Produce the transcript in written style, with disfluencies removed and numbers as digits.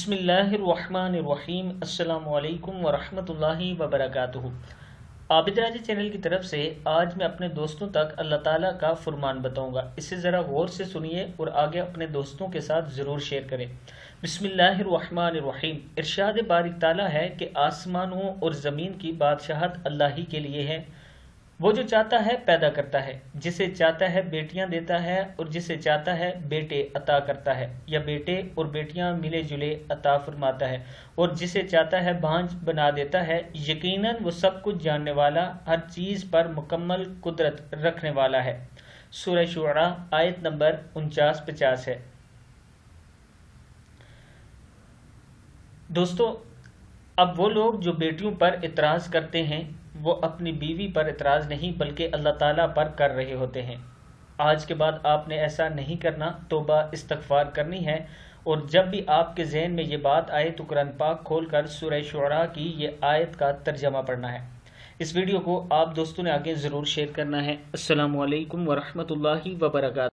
बिस्मिल्लाहिर्रहमानिर्रहीम। अस्सलामु अलैकुम वरहमतुल्लाहि वबरकातुहू। आबिद राजी चैनल की तरफ से आज मैं अपने दोस्तों तक अल्लाह ताला का फरमान बताऊंगा। इसे ज़रा गौर से सुनिए और आगे अपने दोस्तों के साथ ज़रूर शेयर करें। बिस्मिल्लाहिर्रहमानिर्रहीम। इरशाद बारिक ताला है कि आसमानों और ज़मीन की बादशाहत अल्लाह ही के लिए है। वो जो चाहता है पैदा करता है, जिसे चाहता है बेटियां देता है और जिसे चाहता है बेटे अता करता है, या बेटे और बेटियां मिले जुले अता फरमाता है, और जिसे चाहता है भांज बना देता है। यकीनन वो सब कुछ जानने वाला, हर चीज पर मुकम्मल कुदरत रखने वाला है। सूरह शुअरा आयत नंबर 49-50 है। दोस्तों, अब वो लोग जो बेटियों पर इतराज करते हैं वो अपनी बीवी पर इतराज नहीं बल्कि अल्लाह ताला पर कर रहे होते हैं। आज के बाद आपने ऐसा नहीं करना, तौबा इस्तगफार करनी है। और जब भी आपके ज़हन में ये बात आए तो कुरान पाक खोलकर सूरह शुअरा की ये आयत का तर्जमा पढ़ना है। इस वीडियो को आप दोस्तों ने आगे ज़रूर शेयर करना है। अस्सलामु अलैकुम वरहमतुल्लाहि वबरकातुहू।